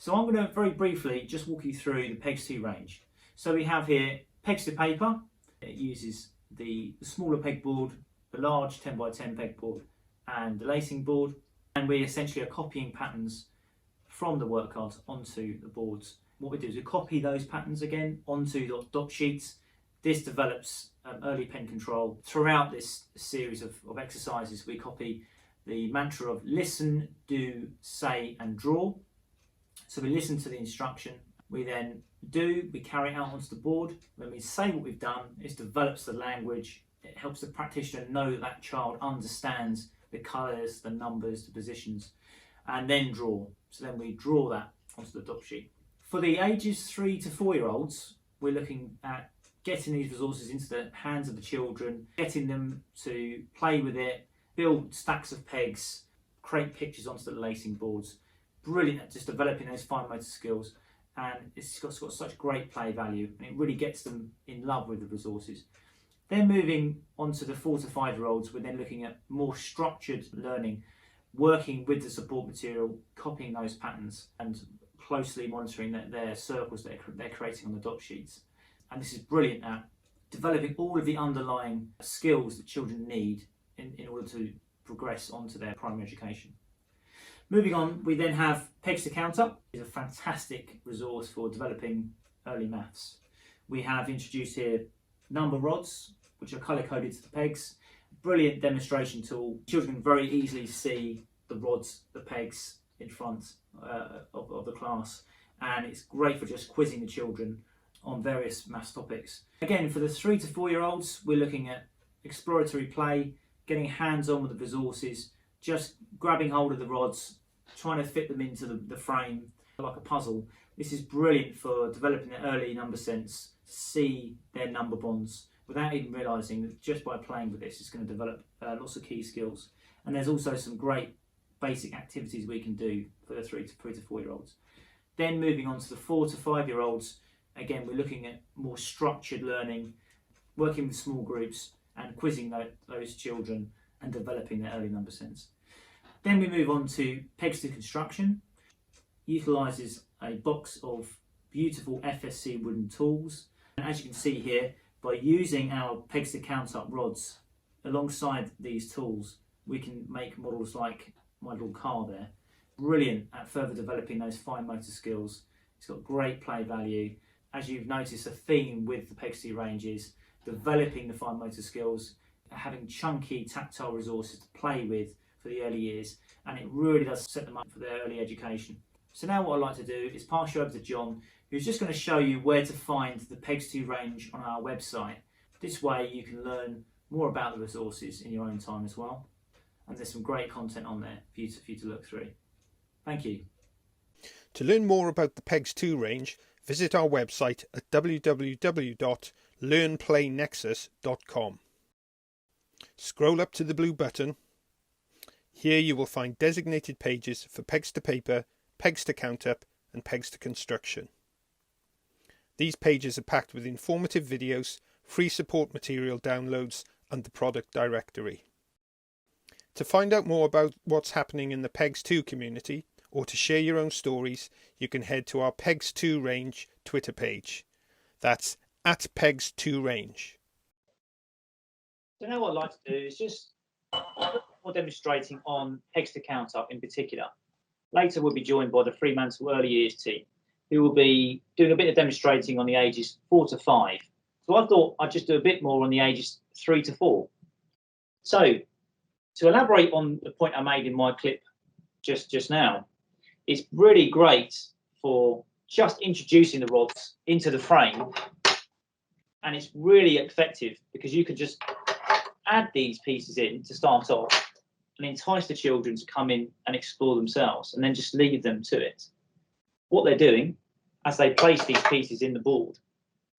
So I'm going to very briefly just walk you through the PEGS 2 range. So we have here PEGS to paper. It uses the smaller pegboard, the large 10 by 10 pegboard and the lacing board, and we essentially are copying patterns from the work cards onto the boards. What we do is we copy those patterns again onto the dot sheets. This develops early pen control. Throughout this series of exercises, we copy the mantra of listen, do, say and draw. So we listen to the instruction, we then we carry it out onto the board. When we say what we've done, it develops the language. It helps the practitioner know that that child understands the colours, the numbers, the positions, and then draw. So then we draw that onto the dot sheet. For the ages 3 to 4 year olds, we're looking at getting these resources into the hands of the children, getting them to play with it, build stacks of pegs, create pictures onto the lacing boards. Brilliant at just developing those fine motor skills, and it's got such great play value, and it really gets them in love with the resources. Then moving on to the 4 to 5 year olds, we're then looking at more structured learning, working with the support material, copying those patterns and closely monitoring their circles that they're creating on the dot sheets. And this is brilliant at developing all of the underlying skills that children need in order to progress onto their primary education. Moving on, we then have PEGS to Counter. It's a fantastic resource for developing early maths. We have introduced here number rods, which are colour coded to the pegs. Brilliant demonstration tool. Children can very easily see the rods, the pegs in front of the class, and it's great for just quizzing the children on various maths topics. Again, for the 3 to 4 year olds, we're looking at exploratory play, getting hands-on with the resources, just grabbing hold of the rods, trying to fit them into the frame like a puzzle. This is brilliant for developing their early number sense, to see their number bonds without even realising that just by playing with this, it's going to develop lots of key skills. And there's also some great basic activities we can do for the 3 to 4 year olds. Then moving on to the 4 to 5 year olds, again, we're looking at more structured learning, working with small groups and quizzing those children and developing their early number sense. Then we move on to PEGS to Construction. Utilises a box of beautiful FSC wooden tools. And as you can see here, by using our PEGS to Count Up rods alongside these tools, we can make models like my little car there. Brilliant at further developing those fine motor skills. It's got great play value. As you've noticed, a theme with the PEGS 2 range is developing the fine motor skills, having chunky tactile resources to play with for the early years, and it really does set them up for their early education. So now what I'd like to do is pass you over to John, who's just going to show you where to find the PEGS 2 range on our website. This way you can learn more about the resources in your own time as well, and there's some great content on there for you to look through. Thank you. To learn more about the PEGS 2 range, visit our website at www.learnplaynexus.com. Scroll up to the blue button. Here you will find designated pages for PEGS to Paper, PEGS to Count Up and PEGS to Construction. These pages are packed with informative videos, free support material downloads and the product directory. To find out more about what's happening in the PEGS 2 community, or to share your own stories, you can head to our PEGS 2 range Twitter page. That's at PEGS 2 range. So now what I'd like to do is just more demonstrating on PEGS to Count Up in particular. Later we'll be joined by the Freemantle Early Years team, who will be doing a bit of demonstrating on the ages 4 to 5. So I thought I'd just do a bit more on the ages 3 to 4. So to elaborate on the point I made in my clip just now, it's really great for just introducing the rods into the frame, and it's really effective because you can just add these pieces in to start off and entice the children to come in and explore themselves, and then just lead them to it. What they're doing as they place these pieces in the board,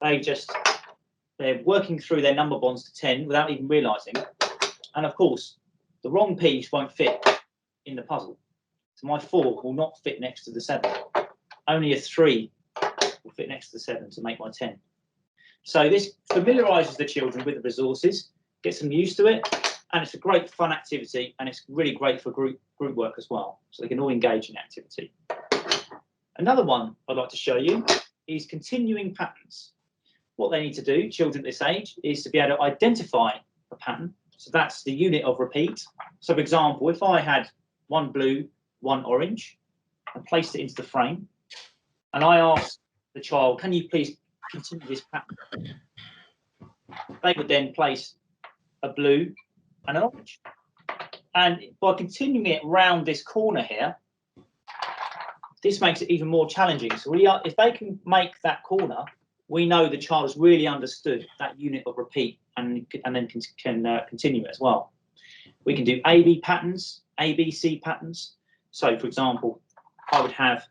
they're working through their number bonds to 10 without even realizing, and of course the wrong piece won't fit in the puzzle. So my 4 will not fit next to the 7. Only a 3 will fit next to the 7 to make my 10. So this familiarises the children with the resources, gets them used to it, and it's a great fun activity, and it's really great for group work as well, so they can all engage in activity. Another one I'd like to show you is continuing patterns. What they need to do, children at this age, is to be able to identify a pattern. So that's the unit of repeat. So for example, if I had one blue, one orange, and placed it into the frame, and I asked the child, can you please continue this pattern? They would then place a blue and an orange. And by continuing it round this corner here, this makes it even more challenging. So if they can make that corner, we know the child has really understood that unit of repeat and then can continue it as well. We can do AB patterns, ABC patterns. So for example, I would have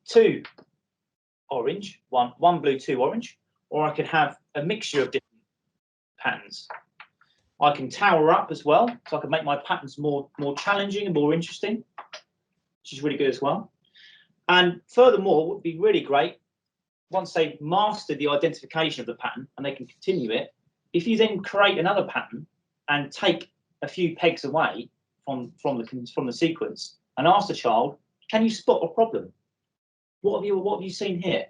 two orange, one blue, two orange, or I could have a mixture of different patterns. I can tower up as well, so I can make my patterns more challenging and more interesting, which is really good as well. And furthermore, what would be really great, once they've mastered the identification of the pattern and they can continue it, if you then create another pattern and take a few pegs away from the sequence and ask the child, can you spot a problem? What have you seen here?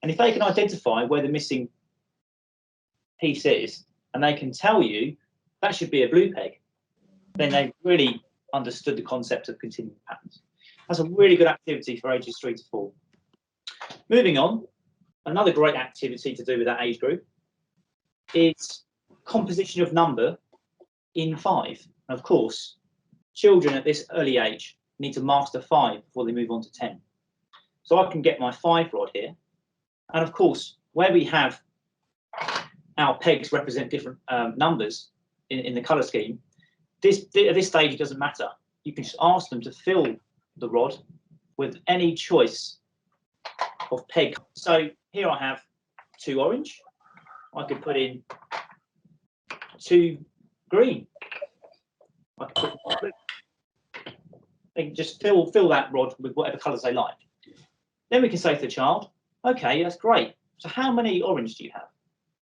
And if they can identify where the missing piece is, and they can tell you that should be a blue peg, then they've really understood the concept of continuing patterns. That's a really good activity for ages 3 to 4. Moving on, another great activity to do with that age group is composition of number in 5. And of course, children at this early age need to master 5 before they move on to 10. So I can get my 5 rod here. And of course, where we have our pegs represent different numbers in the colour scheme, at this stage, it doesn't matter. You can just ask them to fill the rod with any choice of peg. So here I have 2 orange. I could put in 2 green. I could put 1 blue. They can just fill that rod with whatever colours they like. Then we can say to the child, okay, that's great. So how many orange do you have?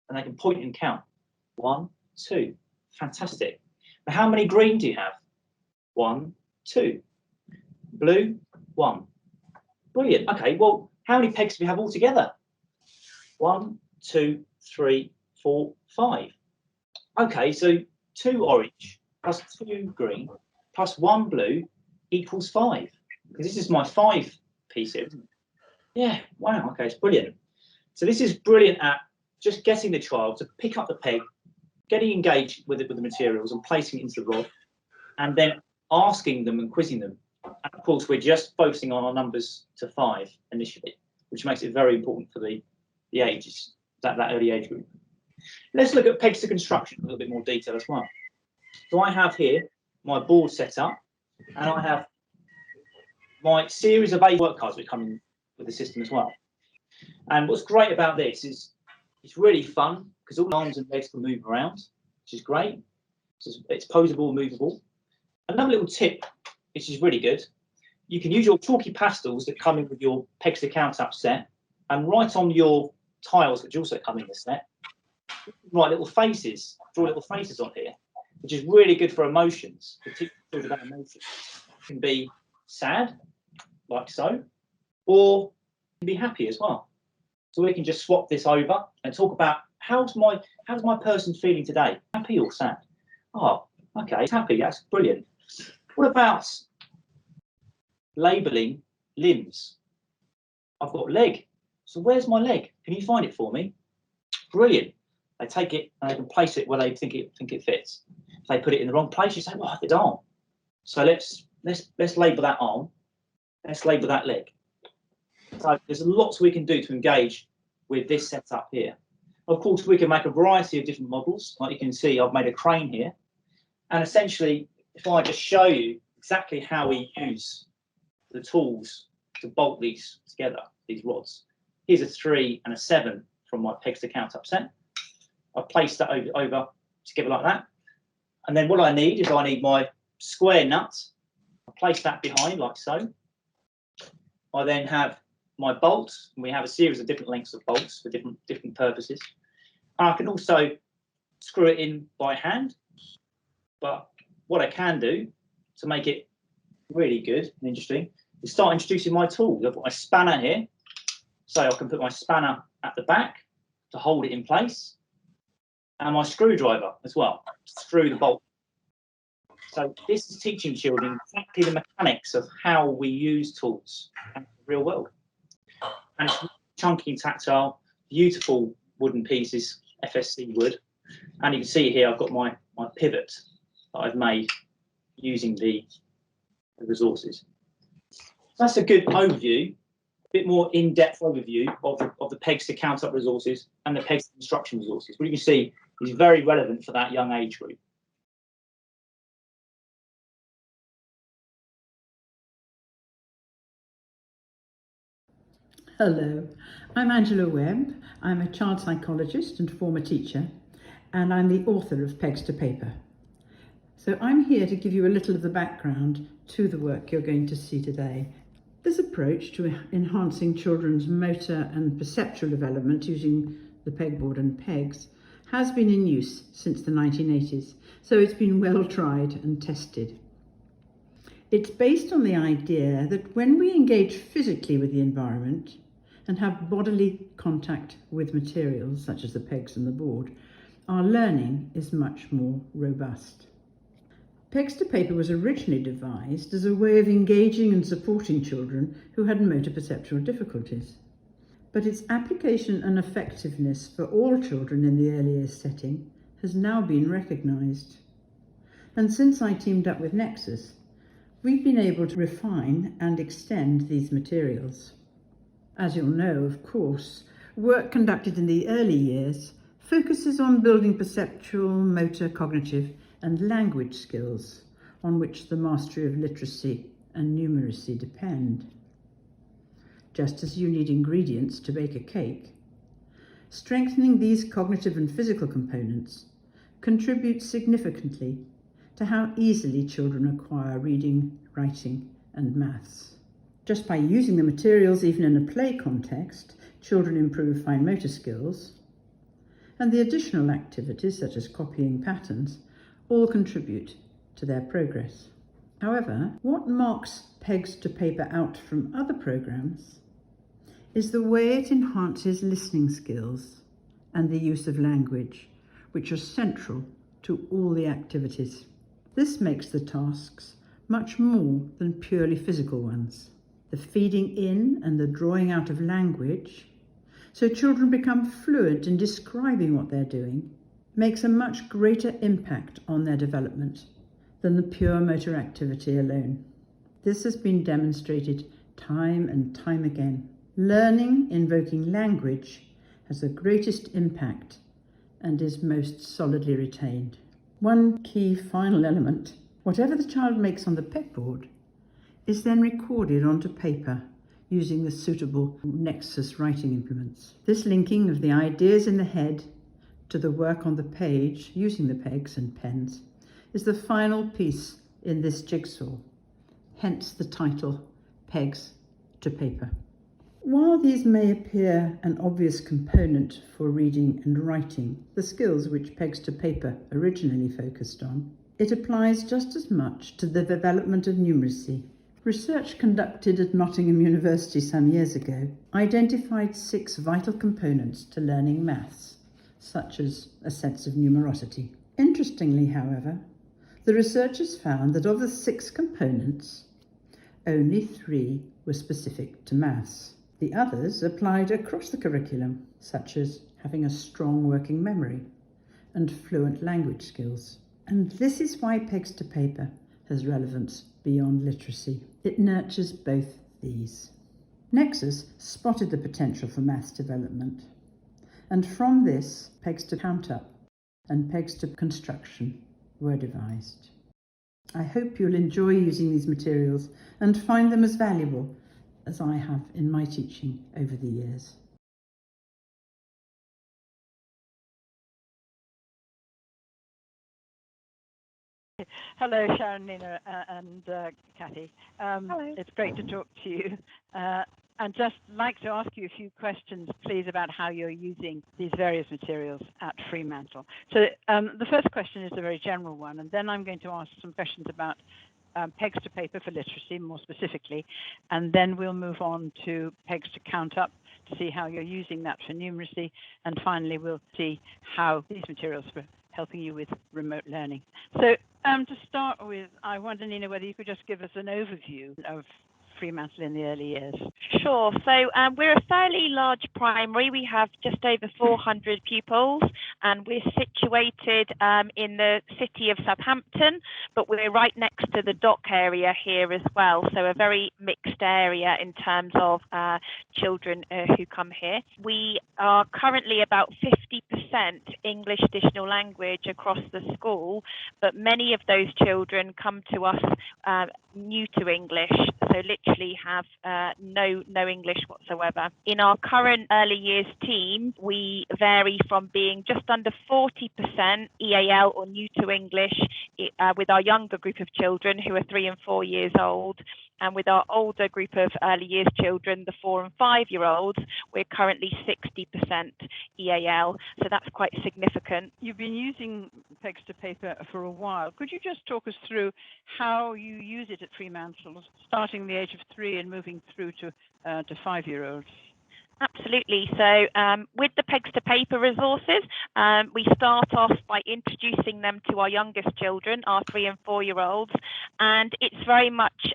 And they can point and count. 1, 2. Fantastic. But how many green do you have? 1, 2. Blue, 1. Brilliant. Okay, well, how many pegs do we have altogether? 1, 2, 3, 4, 5. Okay, so 2 orange plus 2 green plus 1 blue equals 5. Because this is my 5 piece here, isn't it? Yeah, wow, okay, it's brilliant. So this is brilliant at just getting the child to pick up the peg, getting engaged with the materials and placing it into the rod, and then asking them and quizzing them. And of course, we're just focusing on our numbers to 5 initially, which makes it very important for the ages, that early age group. Let's look at pegs to construction in a little bit more detail as well. So I have here my board set up, and I have my series of 8 work cards which come in with the system as well. And what's great about this is it's really fun because all the arms and legs can move around, which is great. It's posable and movable. Another little tip, which is really good, you can use your chalky pastels that come in with your pegs to count up set and write on your tiles, which also come in the set, write little faces, draw little faces on here, which is really good for emotions, particularly about emotions. It can be sad, like so, or it can be happy as well. So we can just swap this over and talk about how's my person feeling today? Happy or sad? Oh, okay, happy, that's brilliant. What about labelling limbs? I've got leg. So where's my leg? Can you find it for me? Brilliant. They take it and they can place it where they think it fits. If they put it in the wrong place, you say, well, it's arm. So let's label that arm. Let's label that leg. So there's lots we can do to engage with this setup here. Of course, we can make a variety of different models. Like you can see, I've made a crane here. And essentially, if I just show you exactly how we use the tools to bolt these together, these rods. Here's a 3 and a 7 from my pegs to count up set. I've placed that over together like that. And then what I need is my square nut. I place that behind like so. I then have my bolts, and we have a series of different lengths of bolts for different purposes. I can also screw it in by hand, but what I can do to make it really good and interesting we start introducing my tools. I've got my spanner here, so I can put my spanner at the back to hold it in place, and my screwdriver as well to screw the bolt. So this is teaching children exactly the mechanics of how we use tools in the real world. And it's chunky and tactile, beautiful wooden pieces, FSC wood. And you can see here I've got my pivot that I've made using the resources. So that's a good overview, a bit more in-depth overview of the pegs to count up resources and the pegs to construction resources. What you can see is very relevant for that young age group. Hello, I'm Angela Webb. I'm a child psychologist and former teacher, and I'm the author of Pegs to Paper. So I'm here to give you a little of the background to the work you're going to see today. This approach to enhancing children's motor and perceptual development using the pegboard and pegs has been in use since the 1980s, so it's been well tried and tested. It's based on the idea that when we engage physically with the environment and have bodily contact with materials such as the pegs and the board, our learning is much more robust. Pegs to Paper was originally devised as a way of engaging and supporting children who had motor perceptual difficulties. But its application and effectiveness for all children in the early years setting has now been recognised. And since I teamed up with Nexus, we've been able to refine and extend these materials. As you'll know, of course, work conducted in the early years focuses on building perceptual, motor, cognitive and language skills on which the mastery of literacy and numeracy depend. Just as you need ingredients to bake a cake, strengthening these cognitive and physical components contributes significantly to how easily children acquire reading, writing and maths. Just by using the materials, even in a play context, children improve fine motor skills, and the additional activities such as copying patterns all contribute to their progress. However, what marks Pegs to Paper out from other programs is the way it enhances listening skills and the use of language, which are central to all the activities. This makes the tasks much more than purely physical ones. The feeding in and the drawing out of language, so children become fluent in describing what they're doing, makes a much greater impact on their development than the pure motor activity alone. This has been demonstrated time and time again. Learning invoking language has the greatest impact and is most solidly retained. One key final element, whatever the child makes on the pegboard, is then recorded onto paper using the suitable Nexus writing implements. This linking of the ideas in the head to the work on the page using the pegs and pens is the final piece in this jigsaw, hence the title, Pegs to Paper. While these may appear an obvious component for reading and writing, the skills which Pegs to Paper originally focused on, it applies just as much to the development of numeracy. Research conducted at Nottingham University some years ago identified 6 vital components to learning maths, such as a sense of numerosity. Interestingly, however, the researchers found that of the 6 components, only 3 were specific to maths. The others applied across the curriculum, such as having a strong working memory and fluent language skills. And this is why Pegs to Paper has relevance beyond literacy. It nurtures both these. Nexus spotted the potential for maths development, and from this, Pegs to Count Up and Pegs to Construction were devised. I hope you'll enjoy using these materials and find them as valuable as I have in my teaching over the years. Hello, Sharon, Nina, and Cathy. Hello. It's great to talk to you. And just like to ask you a few questions, please, about how you're using these various materials at Freemantle. So the first question is a very general one, and then I'm going to ask some questions about pegs to paper for literacy, more specifically, and then we'll move on to pegs to count up to see how you're using that for numeracy, and finally we'll see how these materials are helping you with remote learning. So to start with, I wonder, Nina, whether you could just give us an overview of Freemantle in the early years. Sure. So we're a fairly large primary. We have just over 400 pupils, and we're situated in the city of Southampton, but we're right next to the dock area here as well. So a very mixed area in terms of children who come here. We are currently about 50% English additional language across the school, but many of those children come to us new to English, so literally have no English whatsoever. In our current early years team, we vary from being just under 40% EAL or new to English with our younger group of children who are 3 and 4 years old, and with our older group of early years children, the 4 and 5 year olds, we're currently 60% EAL, so that's quite significant. You've been using pegs to paper for a while. Could you just talk us through how you use it at Freemantle, starting the age of 3 and moving through to 5-year-olds? Absolutely. So with the pegs to paper resources, we start off by introducing them to our youngest children, our 3 and 4 year olds, and it's very much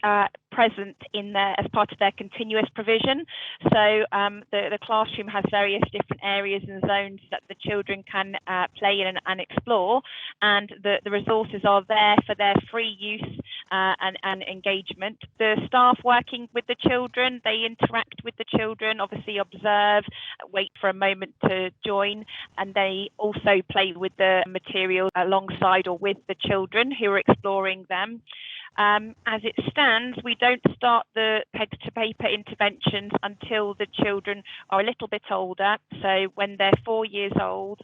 present in there as part of their continuous provision. So the classroom has various different areas and zones that the children can play in and explore, and the resources are there for their free use and engagement. The staff working with the children, they interact with the children, obviously observe, wait for a moment to join, and they also play with the material alongside or with the children who are exploring them. As it stands, we don't start the pegs to paper interventions until the children are a little bit older. So when they're 4 years old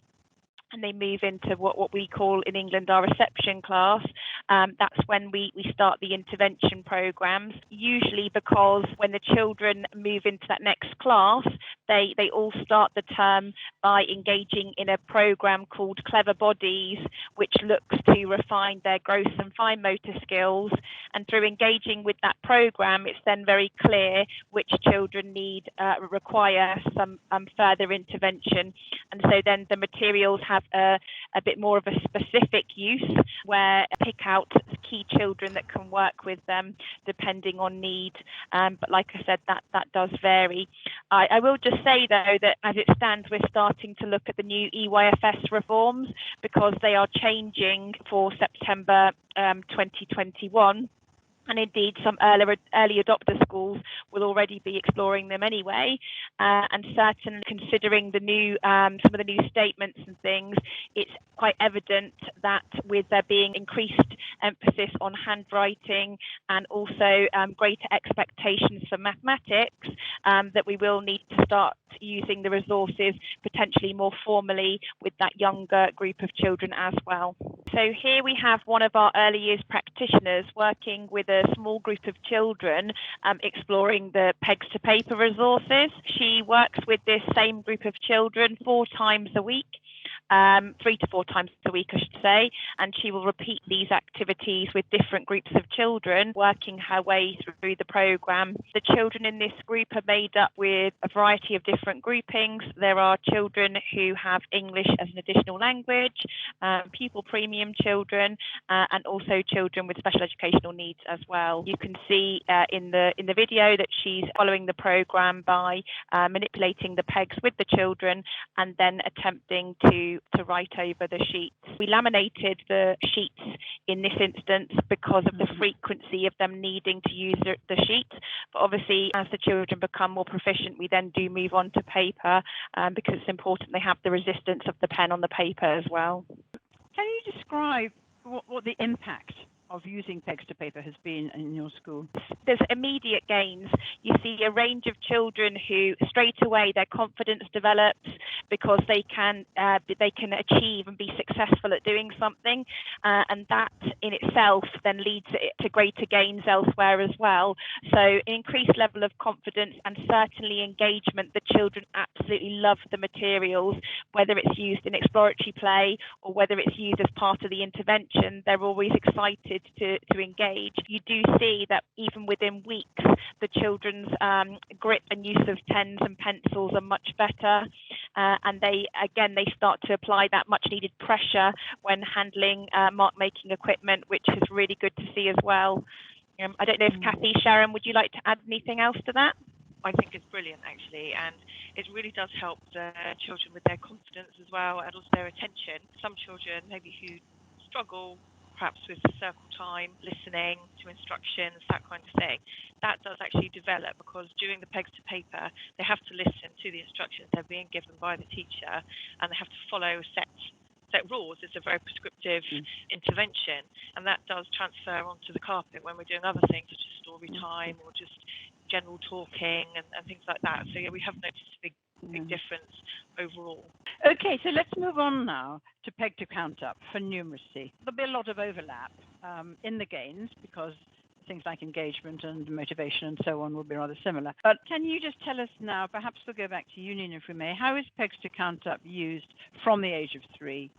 and they move into what we call in England our reception class, that's when we start the intervention programs, usually because when the children move into that next class, they all start the term by engaging in a program called Clever Bodies, which looks to refine their gross and fine motor skills. And through engaging with that program, it's then very clear which children require some further intervention. And so then the materials have a bit more of a specific use, where pick out key children that can work with them depending on need. But like I said, that does vary. I will just say though that as it stands, we're starting to look at the new EYFS reforms because they are changing for September 2021. And indeed, some early adopter schools will already be exploring them anyway. And certainly considering the new, some of the new statements and things, it's quite evident that with there being increased emphasis on handwriting and also greater expectations for mathematics, that we will need to start using the resources potentially more formally with that younger group of children as well. So here we have one of our early years practitioners working with a small group of children exploring the pegs to paper resources. She works with this same group of children 4 times a week. 3 to 4 times a week, I should say, and she will repeat these activities with different groups of children, working her way through the programme. The children in this group are made up with a variety of different groupings. There are children who have English as an additional language, pupil premium children, and also children with special educational needs as well. You can see in the video that she's following the programme by manipulating the pegs with the children and then attempting to write over the sheets. We laminated the sheets in this instance because of the frequency of them needing to use the sheet. But obviously, as the children become more proficient, we then do move on to paper because it's important they have the resistance of the pen on the paper as well. Can you describe what the impact of using pegs to paper has been in your school? There's immediate gains. You see a range of children who straight away their confidence develops because they can achieve and be successful at doing something, and that in itself then leads to greater gains elsewhere as well. So an increased level of confidence and certainly engagement. The children absolutely love the materials, whether it's used in exploratory play or whether it's used as part of the intervention. They're always excited to engage. You do see that even within weeks, the children's grip and use of pens and pencils are much better, and they start to apply that much needed pressure when handling mark making equipment, which is really good to see as well. I don't know if Cathy, Sharon, would you like to add anything else to that? I think it's brilliant, actually, and it really does help the children with their confidence as well, and also their attention. Some children maybe who struggle perhaps with circle time, listening to instructions, that kind of thing, that does actually develop, because during the pegs to paper they have to listen to the instructions they're being given by the teacher, and they have to follow set rules. It's a very prescriptive intervention, and that does transfer onto the carpet when we're doing other things such as story time or just general talking and things like that. So yeah, we have noticed a big difference overall. Okay, so let's move on now to peg to count up for numeracy. There'll be a lot of overlap in the gains because things like engagement and motivation and so on will be rather similar. But can you just tell us now, perhaps we'll go back to you, Nina, if we may, how is pegs to count up used from the age of 3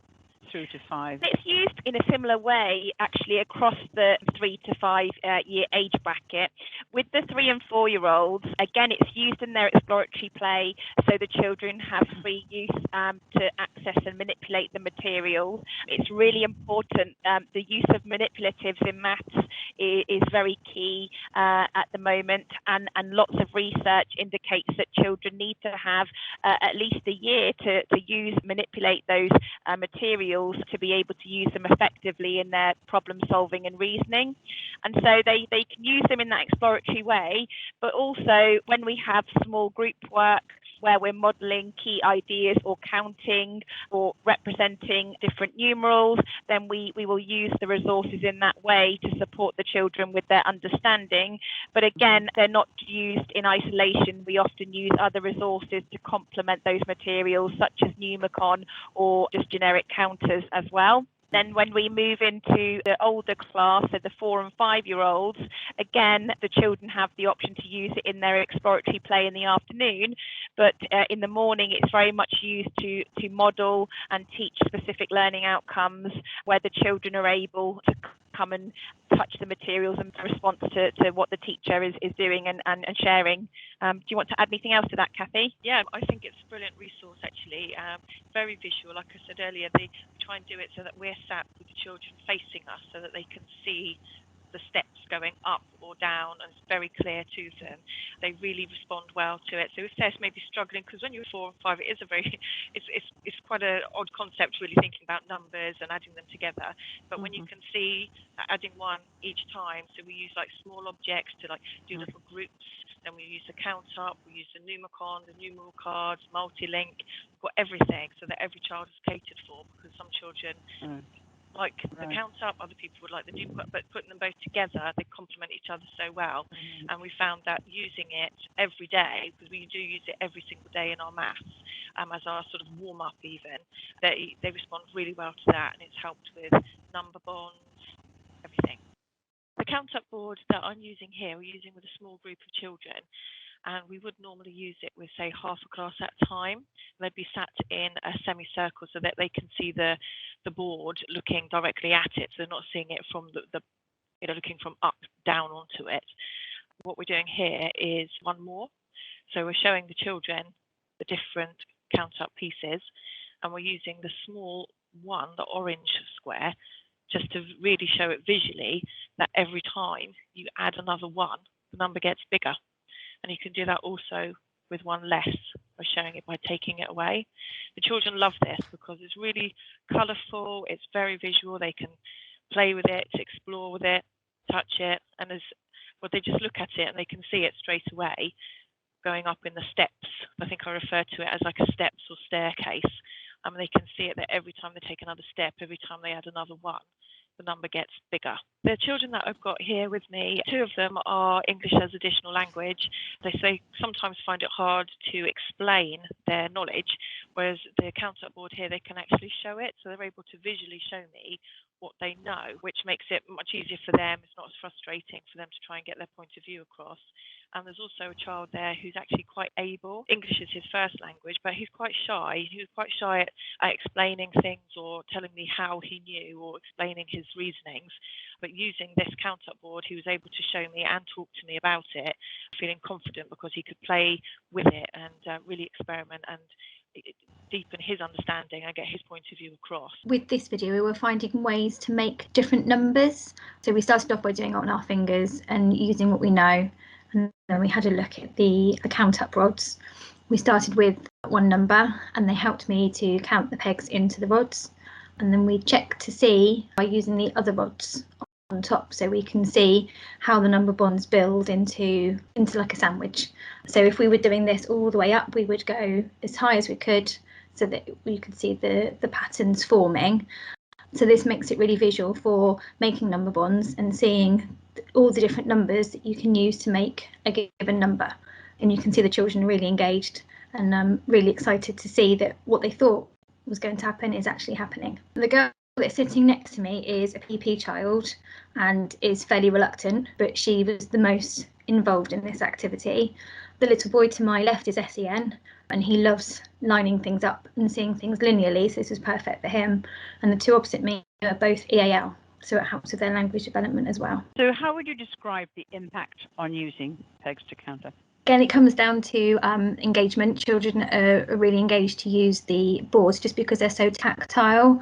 through to 5? It's used in a similar way, actually, across the 3 to 5 year age bracket. With the 3 and 4 year olds, again, it's used in their exploratory play, so the children have free use to access and manipulate the materials. It's really important. The use of manipulatives in maths is very key at the moment, and lots of research indicates that children need to have at least a year to manipulate those materials to be able to use them effectively in their problem solving and reasoning. And so they can use them in that exploratory way, but also when we have small group work where we're modelling key ideas or counting or representing different numerals, then we will use the resources in that way to support the children with their understanding. But again, they're not used in isolation. We often use other resources to complement those materials, such as Numicon or just generic counters as well. Then when we move into the older class, so the 4 and 5 year olds, again, the children have the option to use it in their exploratory play in the afternoon, but in the morning it's very much used to model and teach specific learning outcomes where the children are able to come and touch the materials in response to what the teacher is doing and sharing. Do you want to add anything else to that, Cathy? Yeah, I think it's a brilliant resource, actually. Very visual. Like I said earlier, we try and do it so that we're sat with the children facing us so that they can see the steps going up or down, and it's very clear to them. They really respond well to it. So if they're maybe struggling, because when you're 4 and 5, it is it's quite an odd concept, really thinking about numbers and adding them together. But when you can see adding one each time, so we use like small objects to like do little groups. Then we use the count up, we use the Numicon, the numeral cards, multi-link. We've got everything so that every child is catered for, because some children like the count up, other people would like the Numicon, but putting them both together, they complement each other so well. And we found that using it every day, because we do use it every single day in our maths, as our sort of warm-up even, they respond really well to that, and it's helped with number bonds, everything. The count up board that I'm using here, we're using with a small group of children, and we would normally use it with, say, half a class at a time. They'd be sat in a semicircle so that they can see the board looking directly at it, so they're not seeing it from the looking from up down onto it. What we're doing here is one more. So we're showing the children the different count up pieces, and we're using the small one, the orange square, just to really show it visually that every time you add another one, the number gets bigger. And you can do that also with one less by showing it by taking it away. The children love this because it's really colourful, it's very visual, they can play with it, explore with it, touch it, and they just look at it and they can see it straight away going up in the steps. I think I refer to it as like a steps or staircase. They can see it that every time they take another step, every time they add another one, the number gets bigger. The children that I've got here with me, 2 of them are English as additional language. They sometimes find it hard to explain their knowledge, whereas the counter board here, they can actually show it. So they're able to visually show me what they know, which makes it much easier for them. It's not as frustrating for them to try and get their point of view across. And there's also a child there who's actually quite able. English is his first language, but he's quite shy. He was quite shy at explaining things or telling me how he knew or explaining his reasonings. But using this counter board, he was able to show me and talk to me about it, feeling confident because he could play with it and really experiment and deepen his understanding and get his point of view across. With this video, we were finding ways to make different numbers. So we started off by doing it on our fingers and using what we know. And then we had a look at the count up rods. We started with one number and they helped me to count the pegs into the rods. And then we checked to see by using the other rods on top, so we can see how the number bonds build into like a sandwich. So if we were doing this all the way up, we would go as high as we could so that we could see the patterns forming. So this makes it really visual for making number bonds and seeing all the different numbers that you can use to make a given number. And you can see the children are really engaged and really excited to see that what they thought was going to happen is actually happening. The girl that's sitting next to me is a PP child and is fairly reluctant, but she was the most involved in this activity. The little boy to my left is SEN and he loves lining things up and seeing things linearly, so this was perfect for him. And the 2 opposite me are both EAL, so it helps with their language development as well. So how would you describe the impact on using pegs to count up? Again, it comes down to engagement. Children are really engaged to use the boards just because they're so tactile,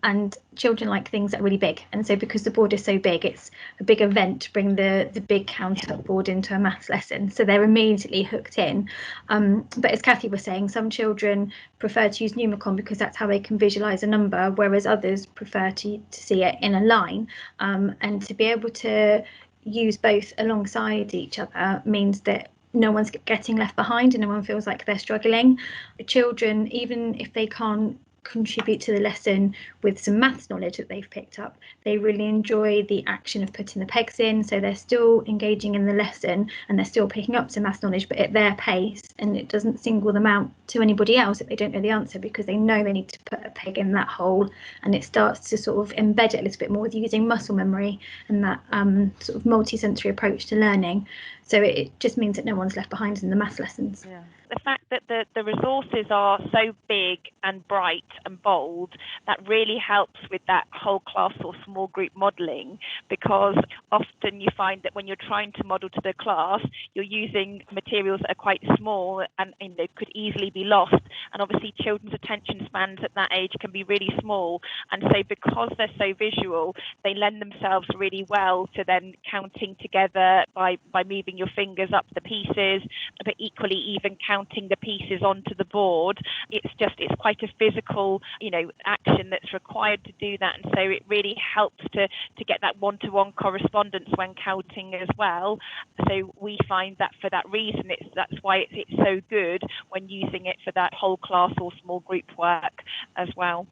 and children like things that are really big. And so because the board is so big, it's a big event to bring the big counter board into a maths lesson. So they're immediately hooked in. But as Cathy was saying, some children prefer to use Numicon because that's how they can visualise a number, whereas others prefer to see it in a line. And to be able to use both alongside each other means that no one's getting left behind and no one feels like they're struggling. The children, even if they can't contribute to the lesson with some maths knowledge that they've picked up, they really enjoy the action of putting the pegs in, so they're still engaging in the lesson and they're still picking up some maths knowledge, but at their pace, and it doesn't single them out to anybody else if they don't know the answer, because they know they need to put a peg in that hole, and it starts to sort of embed it a little bit more with using muscle memory and that sort of multi-sensory approach to learning. So it just means that no one's left behind in the maths lessons. Yeah. The fact that the resources are so big and bright and bold, that really helps with that whole class or small group modelling, because often you find that when you're trying to model to the class, you're using materials that are quite small and they could easily be lost. And obviously children's attention spans at that age can be really small. And so because they're so visual, they lend themselves really well to then counting together by moving your fingers up the pieces, but equally even counting the pieces onto the board. It's quite a physical, action that's required to do that, and so it really helps to get that one-to-one correspondence when counting as well. So we find that for that reason, that's why it's so good when using it for that whole class or small group work as well.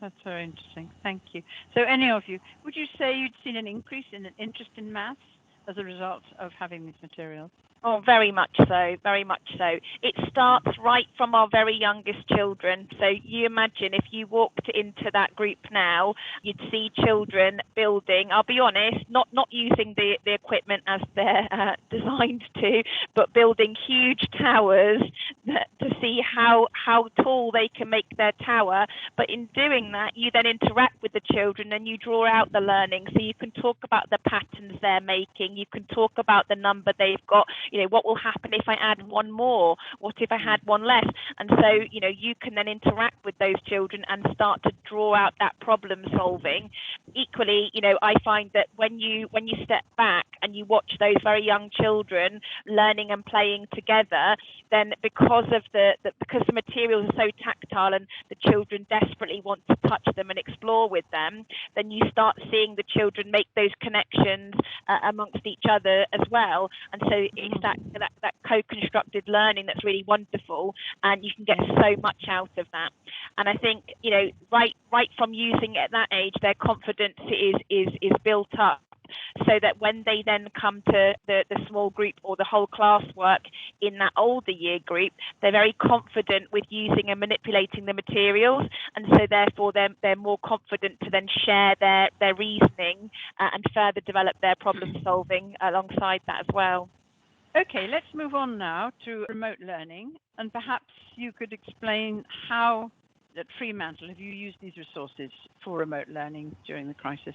That's very interesting. Thank you. So any of you, would you say you'd seen an increase in an interest in maths as a result of having these materials? Oh, very much so, very much so. It starts right from our very youngest children. So you imagine if you walked into that group now, you'd see children building, I'll be honest, not using the equipment as they're designed to, but building huge towers to see how tall they can make their tower. But in doing that, you then interact with the children and you draw out the learning. So you can talk about the patterns they're making, you can talk about the number they've got. What will happen if I add one more? What if I had one less? And so, you can then interact with those children and start to draw out that problem solving. Equally, I find that when you step back and you watch those very young children learning and playing together, then because the materials are so tactile and the children desperately want to touch them and explore with them, then you start seeing the children make those connections amongst each other as well. And so it's that co-constructed learning that's really wonderful, and you can get so much out of that. And I think, you know, right from using it at that age, their confidence is built up, so that when they then come to the small group or the whole class work in that older year group, they're very confident with using and manipulating the materials, and so therefore they're more confident to then share their reasoning and further develop their problem solving alongside that as well. Okay, let's move on now to remote learning, and perhaps you could explain how at Freemantle have you used these resources for remote learning during the crisis?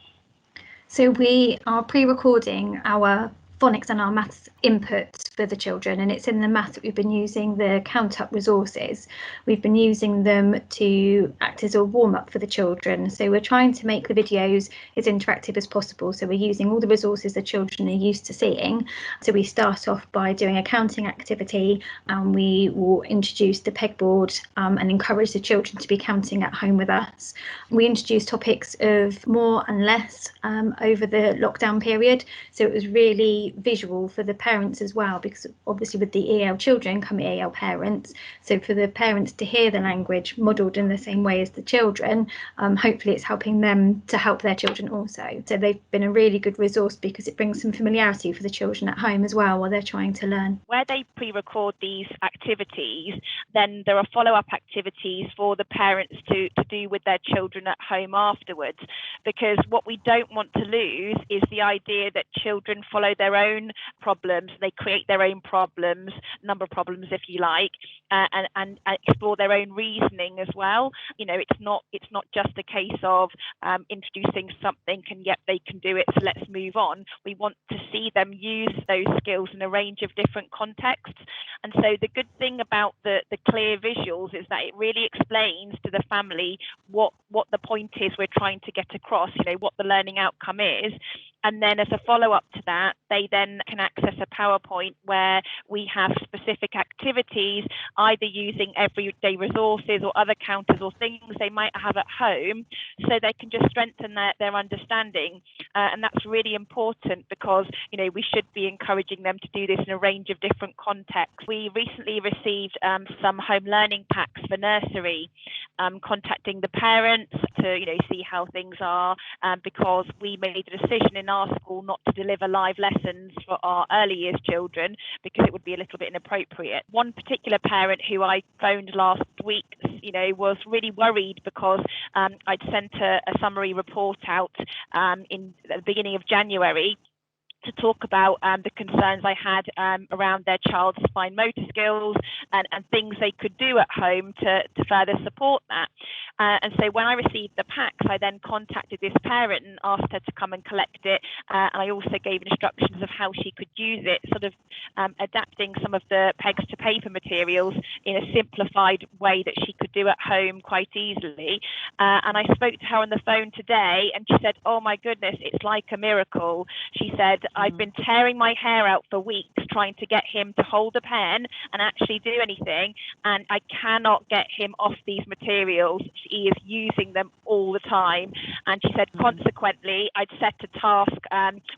So we are pre-recording our phonics and our maths inputs for the children, and it's in the maths that we've been using the Count Up resources. We've been using them to act as a warm-up for the children, so we're trying to make the videos as interactive as possible. So we're using all the resources the children are used to seeing. So we start off by doing a counting activity, and we will introduce the pegboard and encourage the children to be counting at home with us. We introduced topics of more and less over the lockdown period, so it was really visual for the parents as well, because obviously with the EL children come EL parents, so for the parents to hear the language modelled in the same way as the children, hopefully it's helping them to help their children also. So they've been a really good resource because it brings some familiarity for the children at home as well while they're trying to learn. Where they pre-record these activities, then there are follow-up activities for the parents to do with their children at home afterwards, because what we don't want to lose is the idea that children follow their own problems, they create their own problems, number of problems if you like, and explore their own reasoning as well. You know, it's not just a case of introducing something and yet they can do it, so let's move on. We want to see them use those skills in a range of different contexts. And so the good thing about the clear visuals is that it really explains to the family what the point is we're trying to get across, you know, what the learning outcome is. And then as a follow-up to that, they then can access a PowerPoint where we have specific activities, either using everyday resources or other counters or things they might have at home, so they can just strengthen their understanding. And that's really important because, you know, we should be encouraging them to do this in a range of different contexts. We recently received some home learning packs for nursery, contacting the parents to, you know, see how things are, because we made a decision in our school not to deliver live lessons for our early years children because it would be a little bit inappropriate. One particular parent who I phoned last week, you know, was really worried because I'd sent a summary report out in the beginning of January to talk about the concerns I had around their child's fine motor skills and things they could do at home to further support that. And so when I received the packs, I then contacted this parent and asked her to come and collect it. And I also gave instructions of how she could use it, sort of adapting some of the pegs to paper materials in a simplified way that she could do at home quite easily. And I spoke to her on the phone today and she said, oh my goodness, it's like a miracle. She said, I've been tearing my hair out for weeks trying to get him to hold a pen and actually do anything, and I cannot get him off these materials. He is using them all the time. And she said, consequently, I'd set a task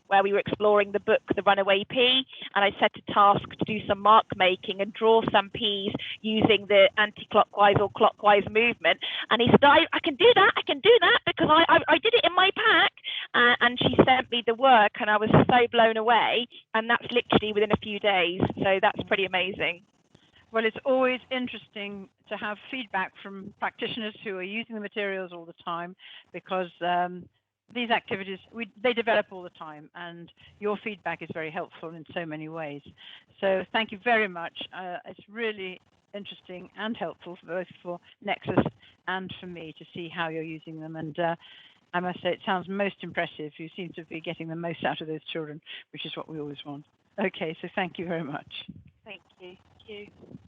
where we were exploring the book, The Runaway Pea, and I set a task to do some mark making and draw some peas using the anti-clockwise or clockwise movement. And he said, I can do that, because I did it in my pack. And she sent me the work, and I was so blown away, and that's literally within a few days, so that's pretty amazing. Well, it's always interesting to have feedback from practitioners who are using the materials all the time, because these activities, they develop all the time, and your feedback is very helpful in so many ways. So thank you very much. It's really interesting and helpful both for Nexus and for me to see how you're using them. And I must say, it sounds most impressive. You seem to be getting the most out of those children, which is what we always want. Okay, so thank you very much. Thank you. Thank you.